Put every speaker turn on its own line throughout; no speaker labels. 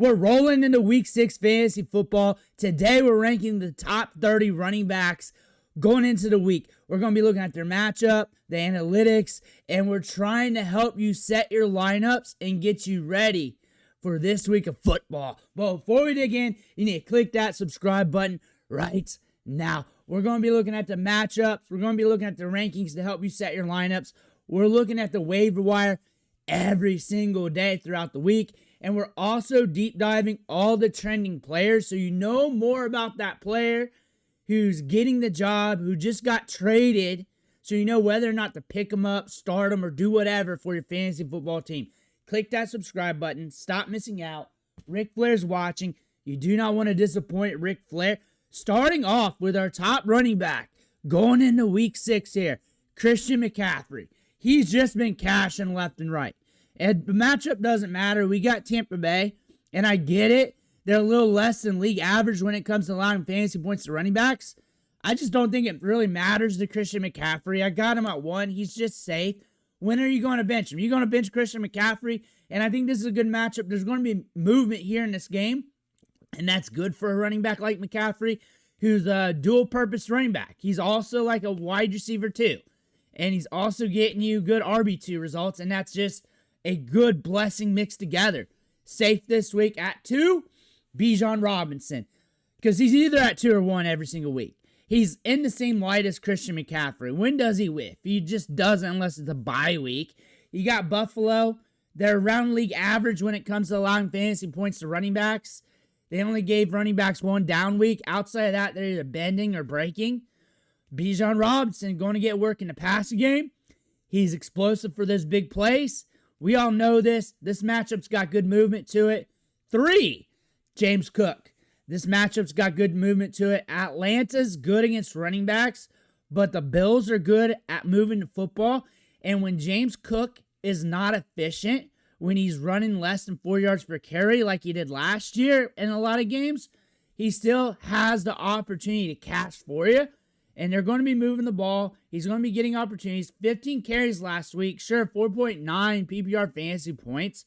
We're rolling into Week 6 fantasy football. Today, we're ranking the top 30 running backs going into the week. We're going to be looking at their matchup, the analytics, and we're trying to help you set your lineups and get you ready for this week of football. But before we dig in, you need to click that subscribe button right now. We're going to be looking at the matchups. We're going to be looking at the rankings to help you set your lineups. We're looking at the waiver wire every single day throughout the week. And we're also deep diving all the trending players so you know more about that player who's getting the job, who just got traded, so you know whether or not to pick them up, start them, or do whatever for your fantasy football team. Click that subscribe button. Stop missing out. Ric Flair's watching. You do not want to disappoint Ric Flair. Starting off with our top running back going into Week 6 here, Christian McCaffrey. He's just been cashing left and right. And the matchup doesn't matter. We got Tampa Bay, and I get it. They're a little less than league average when it comes to allowing fantasy points to running backs. I just don't think it really matters to Christian McCaffrey. I got him at 1. He's just safe. When are you going to bench him? You're going to bench Christian McCaffrey, and I think this is a good matchup. There's going to be movement here in this game, and that's good for a running back like McCaffrey, who's a dual-purpose running back. He's also like a wide receiver too, and he's also getting you good RB2 results, and that's just a good blessing mixed together. Safe this week at 2, Bijan Robinson. Because he's either at 2 or 1 every single week. He's in the same light as Christian McCaffrey. When does he whiff? He just doesn't unless it's a bye week. You got Buffalo. They're around league average when it comes to allowing fantasy points to running backs. They only gave running backs 1 down week. Outside of that, they're either bending or breaking. Bijan Robinson going to get work in the passing game. He's explosive for those big plays. We all know this. This matchup's got good movement to it. 3, James Cook. This matchup's got good movement to it. Atlanta's good against running backs, but the Bills are good at moving the football. And when James Cook is not efficient, when he's running less than 4 yards per carry like he did last year in a lot of games, he still has the opportunity to catch for you. And they're going to be moving the ball. He's going to be getting opportunities. 15 carries last week. Sure, 4.9 PPR fantasy points.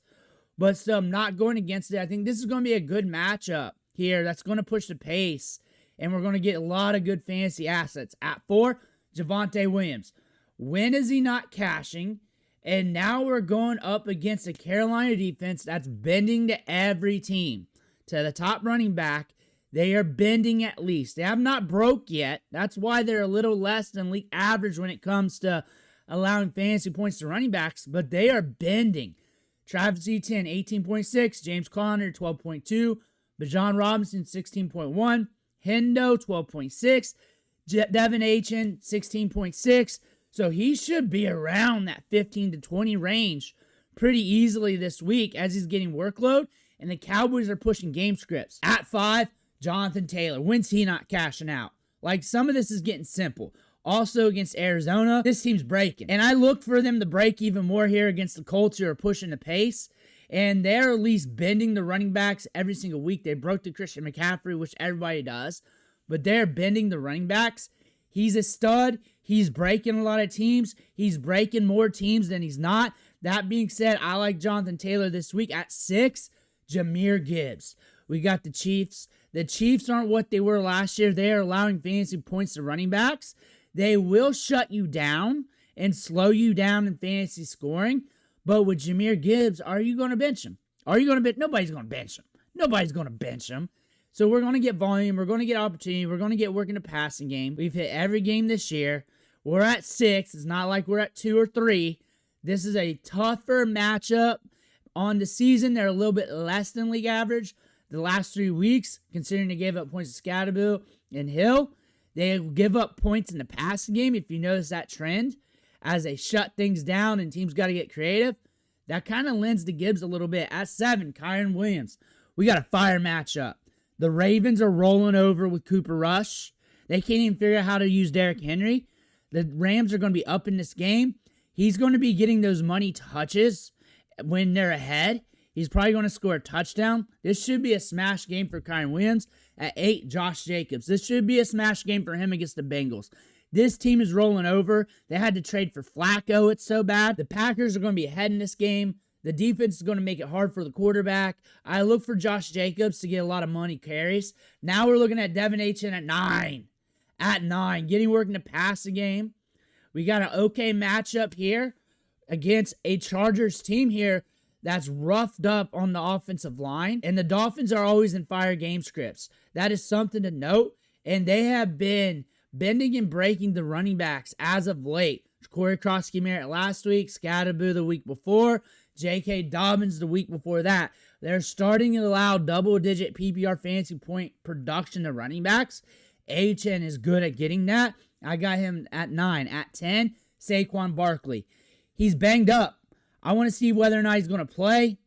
But still, I'm not going against it. I think this is going to be a good matchup here that's going to push the pace. And we're going to get a lot of good fantasy assets. At 4, Javonte Williams. When is he not cashing? And now we're going up against a Carolina defense that's bending to every team. To the top running back. They are bending at least. They have not broke yet. That's why they're a little less than league average when it comes to allowing fantasy points to running backs, but they are bending. Travis Etienne, 18.6. James Conner, 12.2. Bijan Robinson, 16.1. Hendo, 12.6. Devin Achane, 16.6. So he should be around that 15 to 20 range pretty easily this week as he's getting workload, and the Cowboys are pushing game scripts. At 5, Jonathan Taylor. When's he not cashing out? Like, some of this is getting simple. Also against Arizona, this team's breaking. And I look for them to break even more here against the Colts, who are pushing the pace. And they're at least bending the running backs every single week. They broke to Christian McCaffrey, which everybody does. But they're bending the running backs. He's a stud. He's breaking a lot of teams. He's breaking more teams than he's not. That being said, I like Jonathan Taylor this week. At 6, Jahmyr Gibbs. We got the Chiefs. The Chiefs aren't what they were last year. They are allowing fantasy points to running backs. They will shut you down and slow you down in fantasy scoring. But with Jahmyr Gibbs, are you going to bench him? Are you going to bench? Nobody's going to bench him. Nobody's going to bench him. So we're going to get volume. We're going to get opportunity. We're going to get work in the passing game. We've hit every game this year. We're at 6. It's not like we're at 2 or 3. This is a tougher matchup. On the season, they're a little bit less than league average. The last 3 weeks, considering they gave up points to Skattebo and Hill, they give up points in the passing game. If you notice that trend, as they shut things down and teams got to get creative, that kind of lends to Gibbs a little bit. At 7, Kyren Williams. We got a fire matchup. The Ravens are rolling over with Cooper Rush. They can't even figure out how to use Derrick Henry. The Rams are going to be up in this game. He's going to be getting those money touches when they're ahead. He's probably going to score a touchdown. This should be a smash game for Kyren Williams. At 8, Josh Jacobs. This should be a smash game for him against the Bengals. This team is rolling over. They had to trade for Flacco. It's so bad. The Packers are going to be ahead in this game. The defense is going to make it hard for the quarterback. I look for Josh Jacobs to get a lot of money carries. Now we're looking at Devin Achane at 9. At 9, getting work in the passing game. We got an okay matchup here against a Chargers team here that's roughed up on the offensive line. And the Dolphins are always in fire game scripts. That is something to note. And they have been bending and breaking the running backs as of late. Corey Croskey-Merritt last week, Skattebo the week before, J.K. Dobbins the week before that. They're starting to allow double-digit PPR fantasy point production to running backs. Etienne is good at getting that. I got him at 9. At 10, Saquon Barkley. He's banged up. I want to see whether or not he's going to play.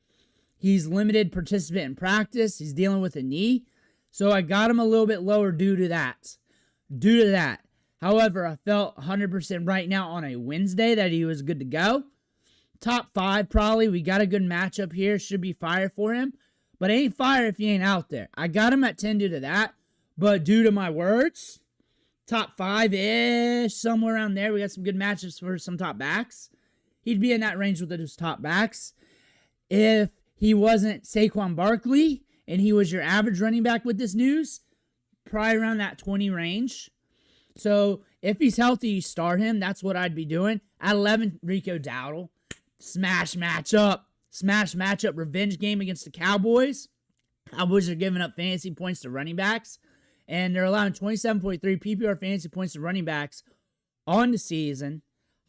He's limited participant in practice. He's dealing with a knee. So I got him a little bit lower due to that. However, I felt 100% right now on a Wednesday that he was good to go. Top 5 probably. We got a good matchup here. Should be fire for him. But ain't fire if he ain't out there. I got him at 10 due to that. But due to my words, top 5-ish, somewhere around there. We got some good matchups for some top backs. He'd be in that range with his top backs. If he wasn't Saquon Barkley and he was your average running back with this news, probably around that 20 range. So if he's healthy, you start him. That's what I'd be doing. At 11, Rico Dowdle. Smash matchup. Revenge game against the Cowboys. Cowboys are giving up fantasy points to running backs. And they're allowing 27.3 PPR fantasy points to running backs on the season.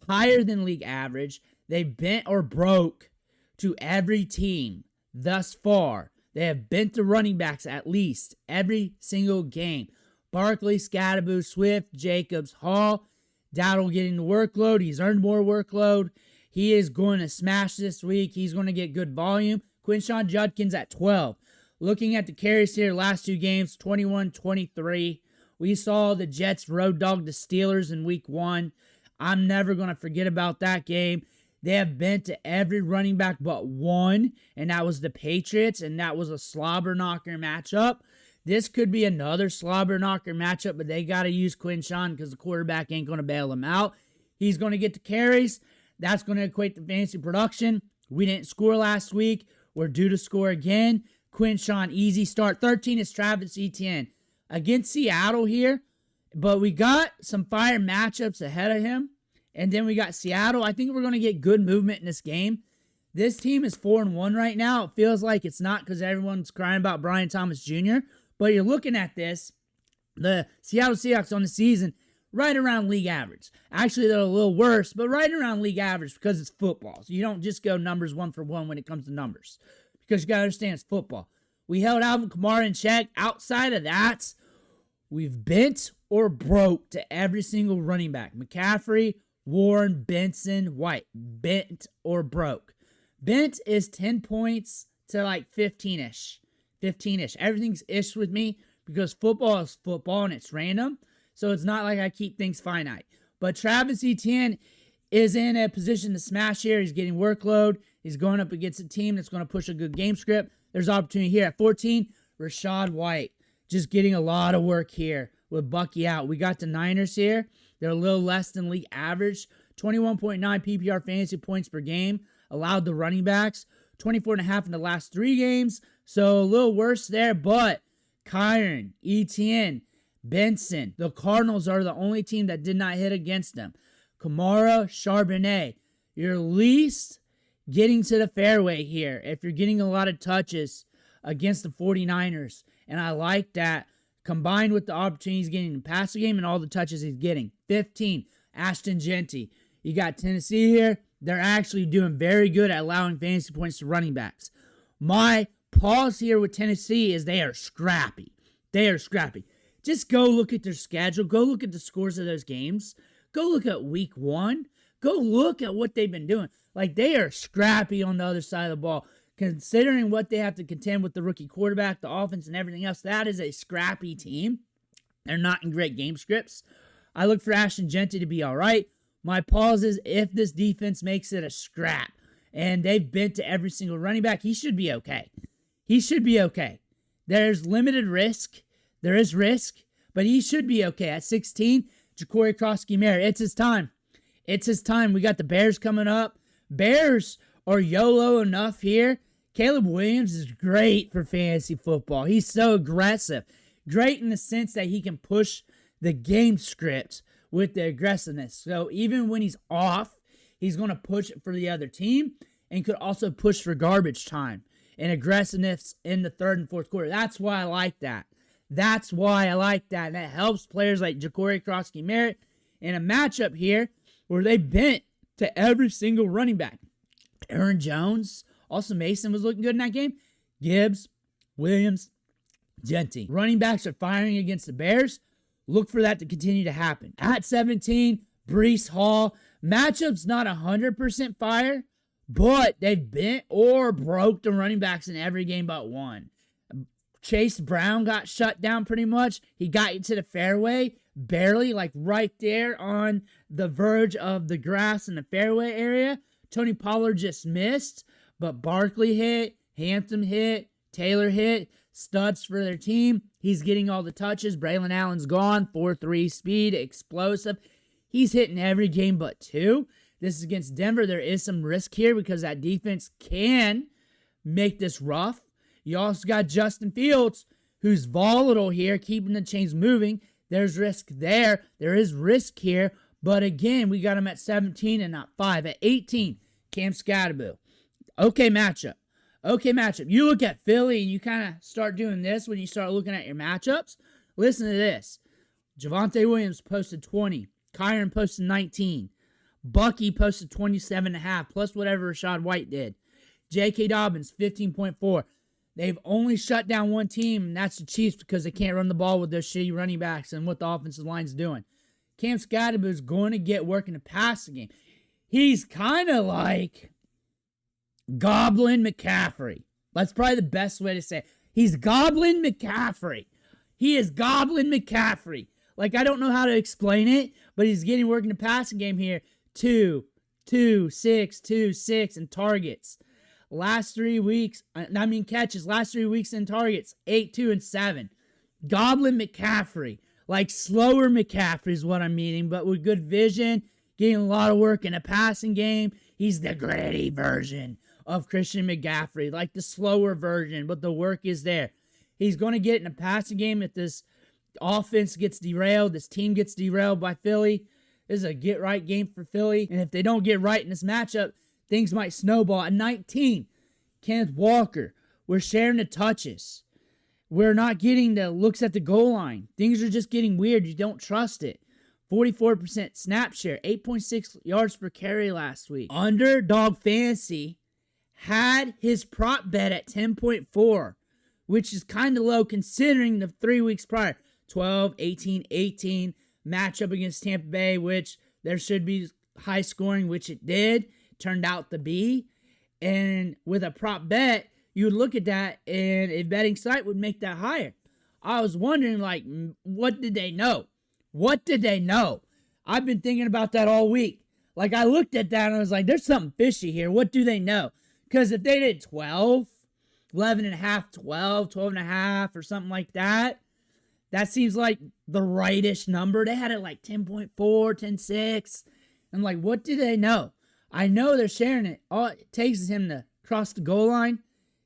Higher than league average. They bent or broke to every team thus far. They have bent the running backs at least every single game. Barkley, Skattebo, Swift, Jacobs, Hall. Dowdle getting the workload. He's earned more workload. He is going to smash this week. He's going to get good volume. Quinshon Judkins at 12. Looking at the carries here, last 2 games, 21-23. We saw the Jets road dog the Steelers in week 1. I'm never going to forget about that game. They have been to every running back but one, and that was the Patriots, and that was a slobber knocker matchup. This could be another slobber knocker matchup, but they got to use Quinshon because the quarterback ain't going to bail him out. He's going to get the carries. That's going to equate to fantasy production. We didn't score last week. We're due to score again. Quinshon, easy start. 13 is Travis Etienne against Seattle here, but we got some fire matchups ahead of him, and then we got Seattle. I think we're going to get good movement in this game. This team is 4-1 right now. It feels like it's not because everyone's crying about Brian Thomas Jr., but you're looking at this, the Seattle Seahawks on the season, right around league average. Actually, they're a little worse, but right around league average because it's football. So you don't just go numbers 1 for 1 when it comes to numbers, because you got to understand it's football. We held Alvin Kamara in check. Outside of that, we've bent or broke to every single running back. McCaffrey, Warren, Benson, White. Bent or broke. Bent is 10 points to like 15-ish. 15-ish. Everything's ish with me because football is football and it's random. So it's not like I keep things finite. But Travis Etienne is in a position to smash here. He's getting workload. He's going up against a team that's going to push a good game script. There's opportunity here at 14. Rachaad White just getting a lot of work here with Bucky out. We got the Niners here. They're a little less than league average. 21.9 PPR fantasy points per game allowed the running backs. 24.5 in the last 3 games. So a little worse there, but Kyren, Etienne, Benson, the Cardinals are the only team that did not hit against them. Kamara, Charbonnet, you're least getting to the fairway here if you're getting a lot of touches against the 49ers. And I like that combined with the opportunities getting in the passing game and all the touches he's getting. 15, Ashton Jeanty. You got Tennessee here. They're actually doing very good at allowing fantasy points to running backs. My pause here with Tennessee is they are scrappy. They are scrappy. Just go look at their schedule. Go look at the scores of those games. Go look at week 1. Go look at what they've been doing. Like, they are scrappy on the other side of the ball. Considering what they have to contend with the rookie quarterback, the offense, and everything else, that is a scrappy team. They're not in great game scripts. I look for Ashton Jeanty to be all right. My pause is if this defense makes it a scrap and they've been to every single running back, he should be okay. He should be okay. There's limited risk. There is risk, but he should be okay. At 16, Jacory Croskey-Merritt. It's his time. It's his time. We got the Bears coming up. Bears or YOLO enough here, Caleb Williams is great for fantasy football. He's so aggressive. Great in the sense that he can push the game script with the aggressiveness. So even when he's off, he's going to push it for the other team and could also push for garbage time and aggressiveness in the third and fourth quarter. That's why I like that. And that helps players like Jacory, Croskey-Merritt in a matchup here where they bent to every single running back. Aaron Jones, also Mason was looking good in that game. Gibbs, Williams, Jeanty. Running backs are firing against the Bears. Look for that to continue to happen. At 17, Breece Hall. Matchup's not 100% fire, but they've bent or broke the running backs in every game but one. Chase Brown got shut down pretty much. He got into the fairway, barely, like right there on the verge of the grass in the fairway area. Tony Pollard just missed, but Barkley hit, Hampton hit, Taylor hit, studs for their team. He's getting all the touches. Braylon Allen's gone, 4.3 speed, explosive. He's hitting every game but two. This is against Denver. There is some risk here because that defense can make this rough. You also got Justin Fields, who's volatile here, keeping the chains moving. There's risk there. There is risk here. But again, we got him at 17 and not 5. At 18, Cam Skattebo. Okay matchup. You look at Philly and you kind of start doing this when you start looking at your matchups. Listen to this. Javonte Williams posted 20. Kyren posted 19. Bucky posted 27.5, plus whatever Rachaad White did. J.K. Dobbins, 15.4. They've only shut down one team, and that's the Chiefs because they can't run the ball with their shitty running backs and what the offensive line's doing. Cam Skattebo is going to get work in the passing game. He's kind of like Goblin McCaffrey. That's probably the best way to say it. He's Goblin McCaffrey. He is Goblin McCaffrey. Like, I don't know how to explain it, but he's getting work in the passing game here. 2, 6, 2, 6, and targets. Last 3 weeks, catches. Last 3 weeks in targets, 8, 2, and 7. Goblin McCaffrey. Like slower McCaffrey is what I'm meaning, but with good vision, getting a lot of work in a passing game. He's the gritty version of Christian McCaffrey, like the slower version, but the work is there. He's going to get in a passing game if this offense gets derailed, this team gets derailed by Philly. This is a get-right game for Philly, and if they don't get right in this matchup, things might snowball. At 19, Kenneth Walker. We're sharing the touches. We're not getting the looks at the goal line. Things are just getting weird. You don't trust it. 44% snap share. 8.6 yards per carry last week. Underdog Fantasy had his prop bet at 10.4, which is kind of low considering the 3 weeks prior. 12, 18, 18. Matchup against Tampa Bay, which there should be high scoring, which it did. Turned out to be. And with a prop bet, you would look at that and a betting site would make that higher. I was wondering, like, what did they know? I've been thinking about that all week. Like, I looked at that and I was like, there's something fishy here. What do they know? Because if they did 12, 11.5, 12, 12.5, or something like that, that seems like the rightish number. They had it like 10.4, 10.6. I'm like, what do they know? I know they're sharing it. All it takes is him to cross the goal line,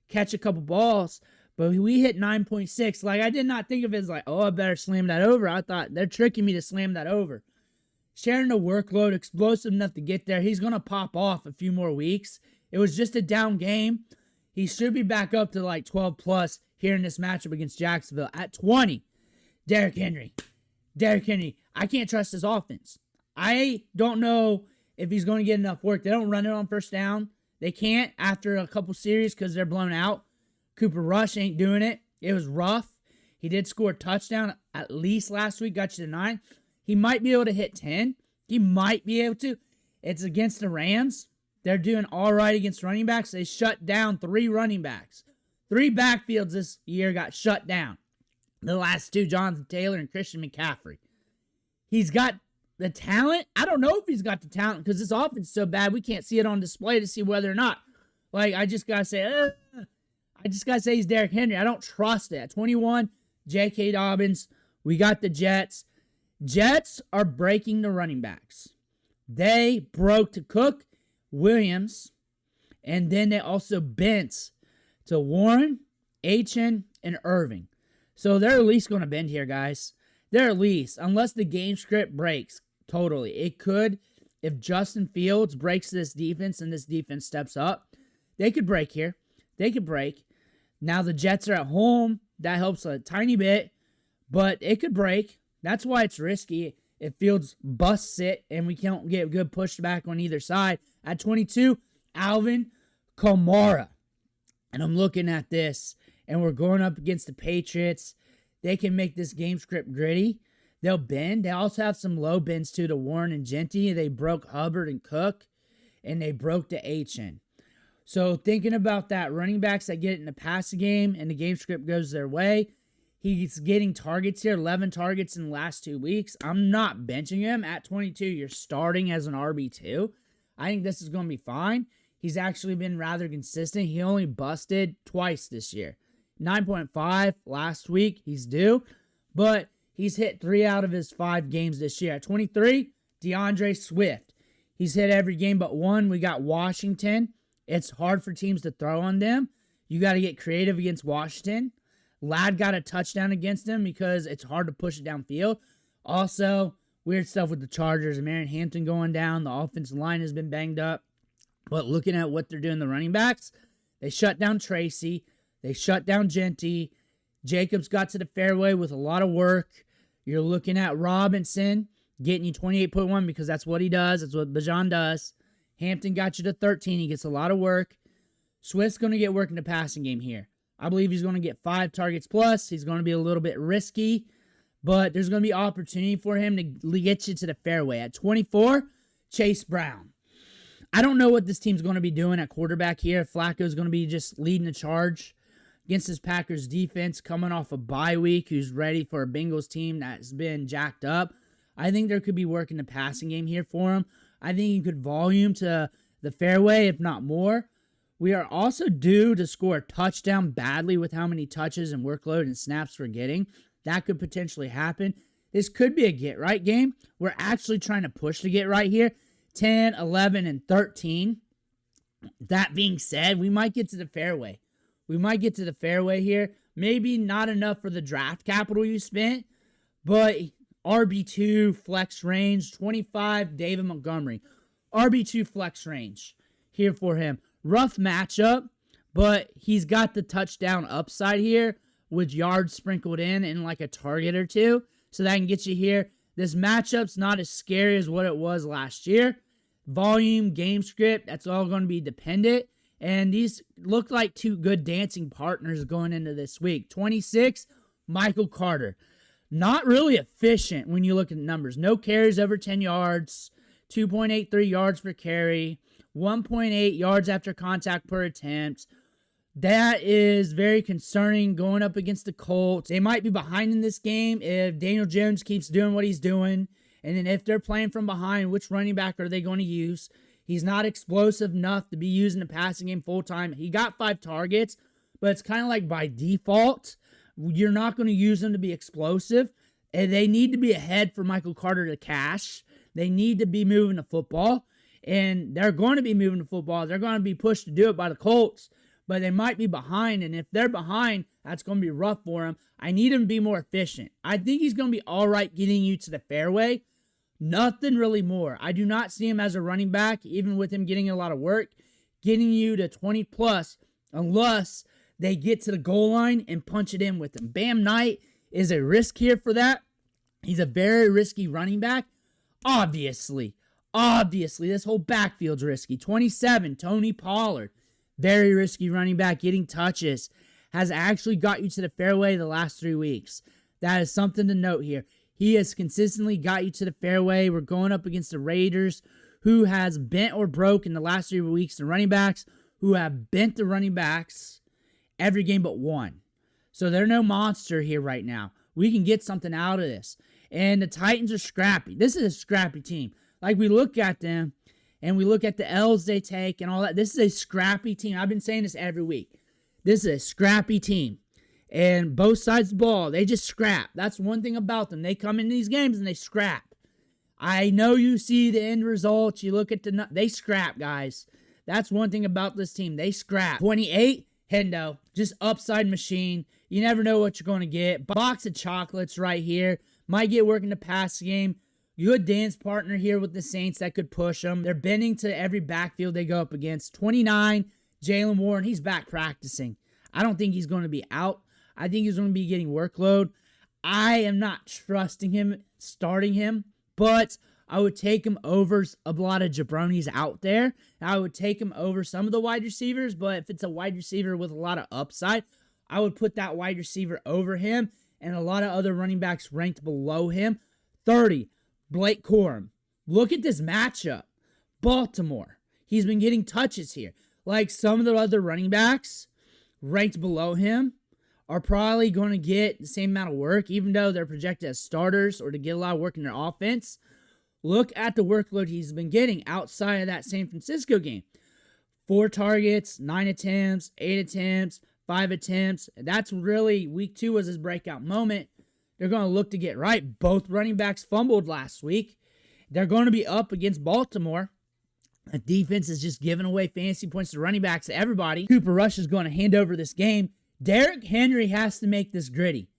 catch a couple balls, but we hit 9.6. Like, I did not think of it as like, oh, I better slam that over. I thought they're tricking me to slam that over. Sharing the workload, explosive enough to get there. He's going to pop off a few more weeks. It was just a down game. He should be back up to like 12 plus here in this matchup against Jacksonville. At 20, Derrick Henry. I can't trust his offense. I don't know if he's going to get enough work. They don't run it on first down. They can't after a couple series because they're blown out. Cooper Rush ain't doing it. It was rough. He did score a touchdown at least last week, got you to 9. He might be able to hit 10. He might be able to. It's against the Rams. They're doing all right against running backs. They shut down 3 running backs. 3 backfields this year got shut down. The last 2, Jonathan Taylor and Christian McCaffrey. He's got the talent. I don't know if he's got the talent because this offense is so bad we can't see it on display to see whether or not. Like, I just got to say, he's Derrick Henry. I don't trust it. At 21, J.K. Dobbins. We got the Jets. Jets are breaking the running backs. They broke to Cook, Williams, And then they also bent to Warren, Achane, and Irving. So they're at least going to bend here, guys. They're at least, unless the game script breaks totally. It could, if Justin Fields breaks this defense and this defense steps up, they could break here. They could break. Now the Jets are at home. That helps a tiny bit, but it could break. That's why it's risky if Fields busts it and we can't get good pushback on either side. At 22, Alvin Kamara. And I'm looking at this, and we're going up against the Patriots. They can make this game script gritty. They'll bend. They also have some low bends, too, to Warren and Jeanty. They broke Hubbard and Cook, and they broke the Achane. So thinking about that, running backs that get it in the passing game and the game script goes their way, he's getting targets here, 11 targets in the last 2 weeks. I'm not benching him. At 22, you're starting as an RB2. I think this is going to be fine. He's actually been rather consistent. He only busted twice this year. 9.5 last week. He's due. But he's hit 3 out of his 5 games this year. At 23, DeAndre Swift. He's hit every game but one. We got Washington. It's hard for teams to throw on them. You got to get creative against Washington. Ladd got a touchdown against him because it's hard to push it downfield. Also, weird stuff with the Chargers. Marion Hampton going down. The offensive line has been banged up. But looking at what they're doing, the running backs, they shut down Tracy. They shut down Jeanty. Jacobs got to the fairway with a lot of work. You're looking at Robinson getting you 28.1 because that's what he does. That's what Bijan does. Hampton got you to 13. He gets a lot of work. Swift's going to get work in the passing game here. I believe he's going to get 5 targets plus. He's going to be a little bit risky, but there's going to be opportunity for him to get you to the fairway. At 24, Chase Brown. I don't know what this team's going to be doing at quarterback here. Flacco's going to be just leading the charge against this Packers defense coming off a bye week who's ready for a Bengals team that's been jacked up. I think there could be work in the passing game here for him. I think he could volume to the fairway, if not more. We are also due to score a touchdown badly with how many touches and workload and snaps we're getting. That could potentially happen. This could be a get-right game. We're actually trying to push to get right here. 10, 11, and 13. That being said, we might get to the fairway. We might get to the fairway here. Maybe not enough for the draft capital you spent, but RB2 flex range, 25, David Montgomery. RB2 flex range here for him. Rough matchup, but he's got the touchdown upside here with yards sprinkled in and like a target or two. So that can get you here. This matchup's not as scary as what it was last year. Volume, game script, that's all going to be dependent. And these look like 2 good dancing partners going into this week. 26, Michael Carter. Not really efficient when you look at the numbers. No carries over 10 yards, 2.83 yards per carry, 1.8 yards after contact per attempt. That is very concerning going up against the Colts. They might be behind in this game if Daniel Jones keeps doing what he's doing. And then if they're playing from behind, which running back are they going to use? He's not explosive enough to be using the passing game full time. He got 5 targets, but it's kind of like by default, you're not going to use him to be explosive. And they need to be ahead for Michael Carter to cash. They need to be moving the football. And they're going to be moving the football. They're going to be pushed to do it by the Colts. But they might be behind, and if they're behind, that's going to be rough for him. I need him to be more efficient. I think he's going to be all right getting you to the fairway. Nothing really more. I do not see him as a running back, even with him getting a lot of work, getting you to 20 plus, unless they get to the goal line and punch it in with him. Bam Knight is a risk here for that. He's a very risky running back. Obviously, this whole backfield's risky. 27, Tony Pollard. Very risky running back, getting touches. Has actually got you to the fairway the last 3 weeks. That is something to note here. He has consistently got you to the fairway. We're going up against the Raiders, who has bent or broke in the last 3 weeks. The running backs who have bent the running backs every game but one. So they're no monster here right now. We can get something out of this. And the Titans are scrappy. This is a scrappy team. Like, we look at them, and we look at the L's they take and all that. This is a scrappy team. I've been saying this every week. This is a scrappy team. And both sides of the ball, they just scrap. That's one thing about them. They come in these games and they scrap. I know you see the end results. You look at they scrap, guys. That's one thing about this team. They scrap. 28, Hendo. Just upside machine. You never know what you're going to get. Box of chocolates right here. Might get work in the pass game. Good dance partner here with the Saints that could push them. They're bending to every backfield they go up against. 29, Jaylen Warren. He's back practicing. I don't think he's going to be out. I think he's going to be getting workload. I am not trusting him, starting him, but I would take him over a lot of jabronis out there. I would take him over some of the wide receivers, but if it's a wide receiver with a lot of upside, I would put that wide receiver over him and a lot of other running backs ranked below him. 30, Blake Corum. Look at this matchup. Baltimore. He's been getting touches here. Like some of the other running backs ranked below him are probably going to get the same amount of work, even though they're projected as starters or to get a lot of work in their offense. Look at the workload he's been getting outside of that San Francisco game. 4 targets, 9 attempts, 8 attempts, 5 attempts. That's really, week 2 was his breakout moment. They're going to look to get right. Both running backs fumbled last week. They're going to be up against Baltimore. The defense is just giving away fantasy points to running backs to everybody. Cooper Rush is going to hand over this game. Derrick Henry has to make this gritty.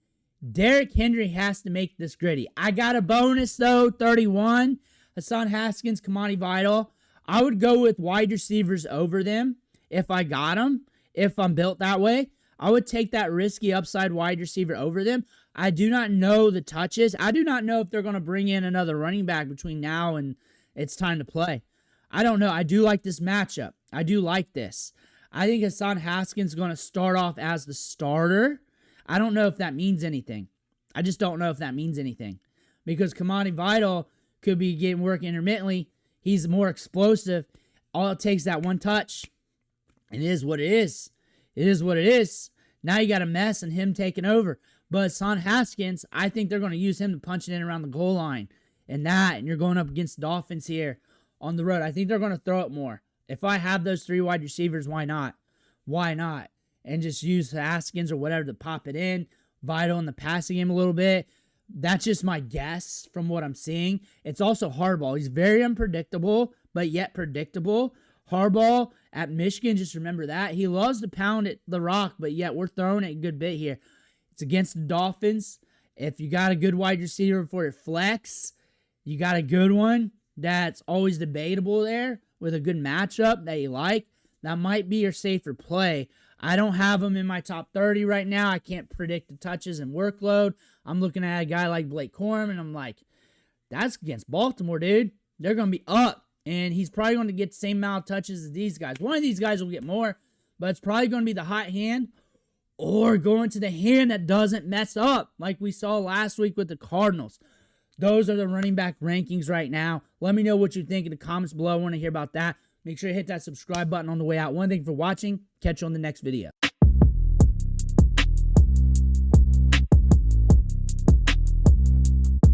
Derrick Henry has to make this gritty. I got a bonus, though, 31. Hassan Haskins, Kamani Vidal. I would go with wide receivers over them if I got them. If I'm built that way, I would take that risky upside wide receiver over them. I do not know the touches. I do not know if they're going to bring in another running back between now and it's time to play. I don't know. I do like this matchup. I do like this. I think Hassan Haskins is going to start off as the starter. I don't know if that means anything. I just don't know if that means anything. Because Kamani Vidal could be getting work intermittently. He's more explosive. All it takes is that one touch. It is what it is. It is what it is. Now you got a mess and him taking over. But Hassan Haskins, I think they're going to use him to punch it in around the goal line. And you're going up against the Dolphins here on the road. I think they're going to throw it more. If I have those 3 wide receivers, why not? Why not? And just use Haskins or whatever to pop it in. Vital in the passing game a little bit. That's just my guess from what I'm seeing. It's also Harbaugh. He's very unpredictable, but yet predictable. Harbaugh at Michigan, just remember that. He loves to pound at the rock, but yet we're throwing it a good bit here. It's against the Dolphins. If you got a good wide receiver for your flex, you got a good one that's always debatable there with a good matchup that you like, that might be your safer play. I don't have him in my top 30 right now. I can't predict the touches and workload. I'm looking at a guy like Blake Corum, and I'm like, that's against Baltimore, dude. They're going to be up, and he's probably going to get the same amount of touches as these guys. One of these guys will get more, but it's probably going to be the hot hand or going to the hand that doesn't mess up like we saw last week with the Cardinals. Those are the running back rankings right now. Let me know what you think in the comments below. I want to hear about that. Make sure you hit that subscribe button on the way out. One thing for watching. Catch you on the next video.